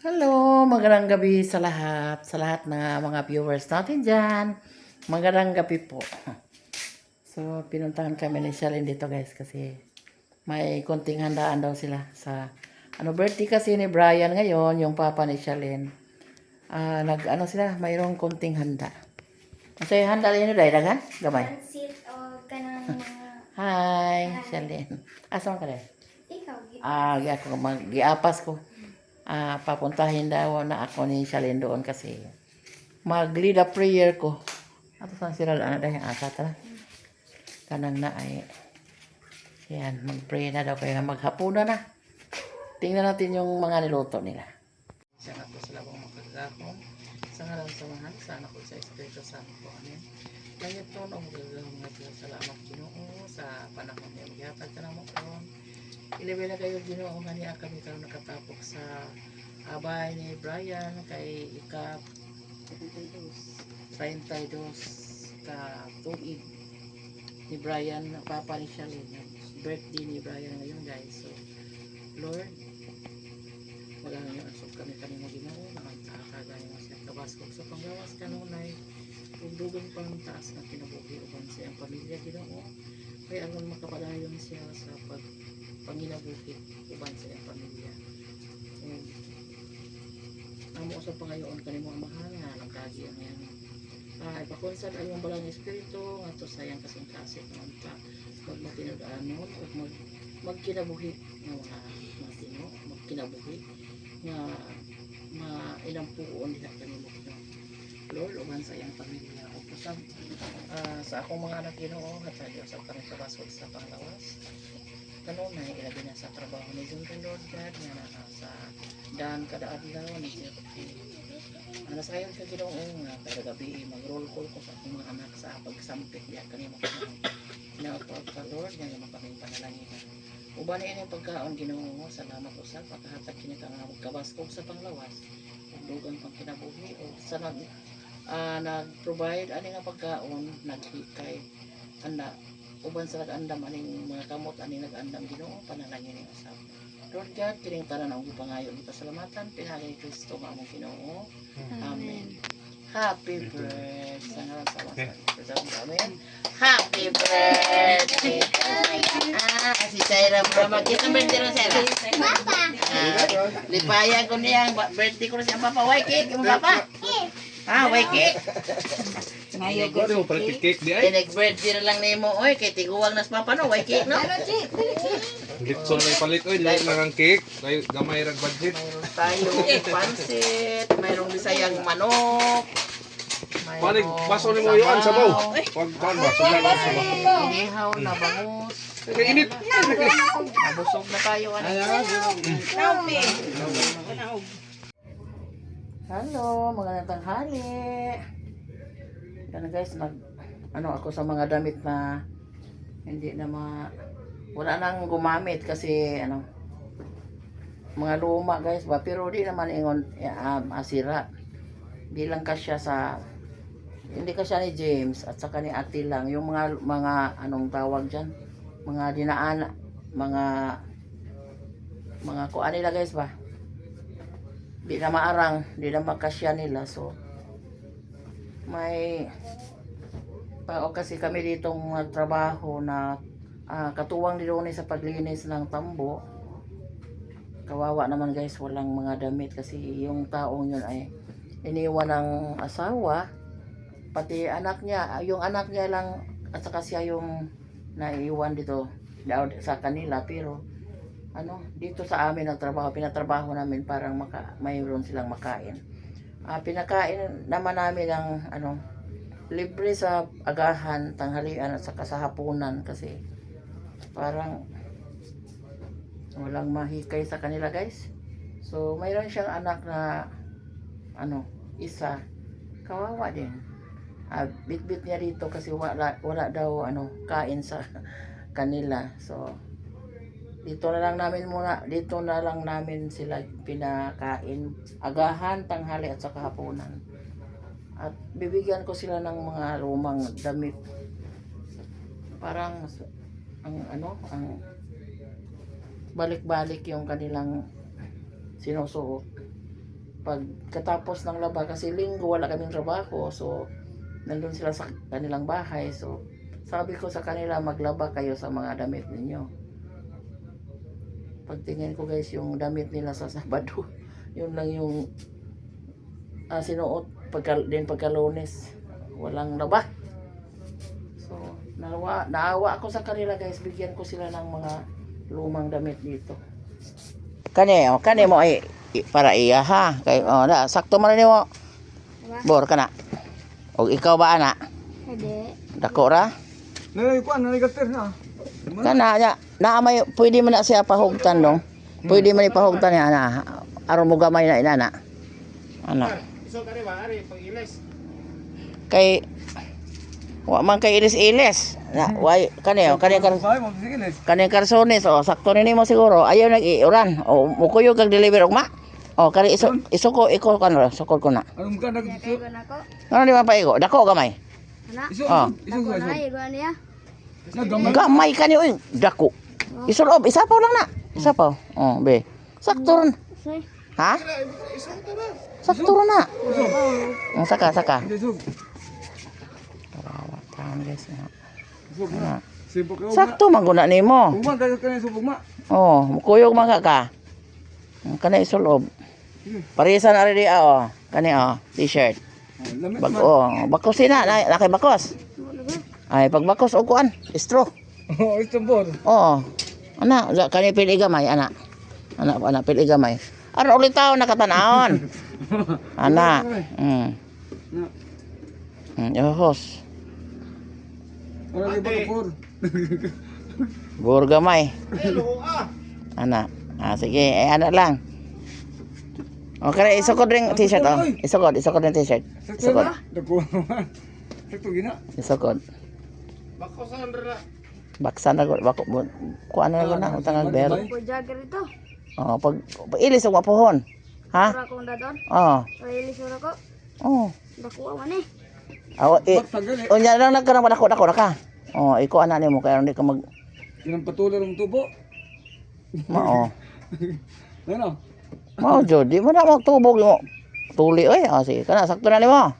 Hello, magandang gabi sa lahat na mga viewers natin dyan. Magandang gabi po. So, pinuntahan kami ni Shalyn dito guys kasi may konting handaan daw sila sa birthday kasi ni Brian ngayon, yung papa ni Shalyn. Sila, mayroong konting handa. Kasi handa rin yun, dagan? Gamay. Pansit o kanang mga... Hi, Shalyn. Asan ka rin? Ikaw, Giapas ko. Papuntahin daw na ako ni Shalyn doon kasi mag-lead a prayer ko. Ato saan sila dahil tara. Kanang na ay yan, mag-pray na daw kaya maghapunan na. Tingnan natin yung mga niluto nila. Sana po sila pong makagakong sa ngalan sa mahal, sana po sa Espiritu Santo. Amen. Kaya ito na mga salamat Ginoo sa panahon niyo. Yatag ka na mo karon. Ilibila kayo Ginoo nga niya kami karon nakatapok sa abay ni Brian kay ikap 32 ka tuig ni Brian, papa ni Shalyn. Birthday ni Brian ngayon guys. So, Lord, wala na yung asok kami mo Ginoo nakakagaya mo siya kabaskog sa panggawas kanunay dugang pang taas na kinabuhi uban sa iyang pamilya Ginoo kaya alam makapadayon siya sa panginabuhi uban sa iyang pamilya. And amo sa pangayoon kanimo mahal nga nagkagi ang yan ipakonsad ang iyong balang espiritu nga to sayang kasing-kasing nga magmatinag-anon o magkinabuhi nga mga matino magkinabuhi nga mainampuon diha kanimo Lord uban sa iyang pamilya o pusag sa akong mga anak Ginoo at sa Dios ang kami kabasod sa panglawas kanunay ilabi na sa trabaho ni Lord God nga sa daan kada adlaw ni nasayang sa Ginoo nga kada gabi mag-roll call ko sa akong mga anak sa pagsampit diha kanimo na pa Lord nga makaming panalangin uban ini pagkaon Ginoo salamat usab pagkahatag kini ka nga magkabaskog sa panglawas ug dugang pang kinabuhi o sa nag-provide ani nga pagkaon naghikay anda uban sa nag-andam aning mga kamot ani nag-andam Ginoo panalangin ni usab Lord God kining tanan ang pangayo kita salamatan pinagay Kristo nga among Ginoo amen. Happy birthday sa ngalan sa mga amen. Happy birthday si Saira Brahma kita birthday ron Saira papa lipaya ko niyang birthday ko siya papa why cake mo papa why cake Ngayon ko pala cake di ay. Nag-birthday na lang nimo oy kay tiguwang nas papa no why cake no Gitson na palit oy lain lang ang cake. Layo gamay ra budget. mayroon tayo pansit mayroong bisayang manok Panig baso ni mo yo an sabaw. Wag kan ba sabaw. inihaw na bangus Kay init. nabusog na tayo hello magandang tanghali yan guys ako sa mga damit na hindi na wala nang gumamit kasi mga luma guys ba pero di naman ingon asira bilang kasya hindi kasya ni James at saka ni Ate lang yung mga anong tawag diyan mga dinaan mga kuan nila guys ba di na maarang di na makasya nila so may kasi kami ditong trabaho na katuwang dito sa paglinis ng tambo kawawa naman guys walang mga damit kasi yung taong yun ay iniwan ng asawa pati anak niya yung anak niya lang at saka siya yung naiwan dito sa kanila pero dito sa amin nagtrabaho pinatrabaho namin parang mayroon silang makain pinakain naman namin ng libre sa agahan tanghalian at saka sa hapunan kasi parang walang mahikay sa kanila guys so mayroon siyang anak na isa kawawa din bit-bit niya dito kasi wala daw kain sa kanila so dito na lang namin sila pinakain agahan tanghali at saka hapunan at bibigyan ko sila ng mga lumang damit parang ang balik-balik yung kanilang sinusuot pagkatapos ng laba, kasi linggo wala kaming trabaho, so nandun sila sa kanilang bahay, so sabi ko sa kanila, maglaba kayo sa mga damit ninyo. Pagtingin ko guys, yung damit nila sa Sabado, yun lang yung sinuot pagka Lunes, walang laba. So naawa ako sa kanila guys, bigyan ko sila ng mga lumang damit dito. Kani mo ay para iya ha. Kay sakto man nimo. Bor kana. Og ikaw ba ana? Hindi. Dako ra? Nanay gaster na. Kana nya, na may pwede man na siya pahugtan no. Pwede man ipahugtan niya ana. Aron mo gamay na inana. Ana. So kani ba ari pag iles. Kay wa man kay ilis-ilis. Na way kani karsones sakto ni mo siguro. Ayaw nag-iuran. O mukuyog kag deliver ugma. O kani isuko iko kanro, sukol ko na. Anong ka nag Kaya ko na ko. Ano di man paigo? Dako gamay. Ana. iso Dako na igo niya. Gamay kani oy, dako. Isulob, isapaw lang na. Isapaw. Oh, be. Sakto ron. Say. Ha? Sakto ron na. Saka. Isog. Kawawa taon guys. Isog na. Simple ka. Sakto man guna nimo. Ugma kayo kanay subog ma. Oh, mukuyog man ka. Kana isulob. Parisan ari di Kani t-shirt. Lamit Bag man. bakos na kay bakos. Ay pag bakos og kuan, straw. Oh, istambor. Oo. Ana, kani pili gamay ana. Ana pili gamay. Aron ulit taon nakatanahon. Ana. Yohos. Ora kay bakapor. Bur gamay. Ana. Sige, ana lang. Okay, isukod ring t-shirt Isukod ring t-shirt. Isukod. Dako naman. Sakto gina. Isukod. Bako sa andra. Baksan na bako kuan na na utang ang bel. Ko jagger ito. Oh, pag ilis og mapuhon. Ha? Ora ko dadon. Oh. Railis ora ko. Oh. Dako man eh. Unya lang nagkarang dako na ka. Oh, iko ana nimo kay hindi ka mag Kinang patuloy ng tubo. mao. Ano? Mao jud, di mo na magtubog mo. Tuli oy, sige kana sakto na nimo.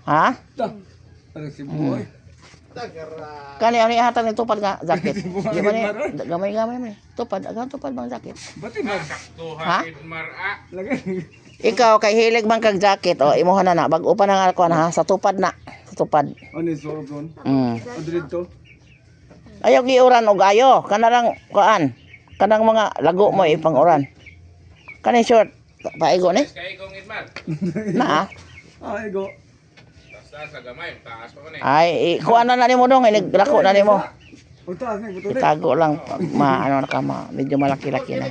Ha? Ta. Ano si boy? Kani ani hatag ni tupad nga jacket. Di man gamay-gamay man. Tupad bang jacket. Bati na. Ha? Lagay. Ikaw kay hilig man kag jacket imuha na bag-o pa na nga kuan ha sa tupad na. Sa tupad. Ano yung sorok doon? Adrid to? Ayaw giuran og ayo, kana lang kuan. Kanang mga lago mo ipang-uran. Kani short, paigo ni? Kaya ikong itman. Na. Ay, go. Basta sa gamay, taas pa man eh. Ay, kuan na nimo dong, naglako na nimo. Utaas na, buto Itago lang, ano na ka, medyo malaki-laki na.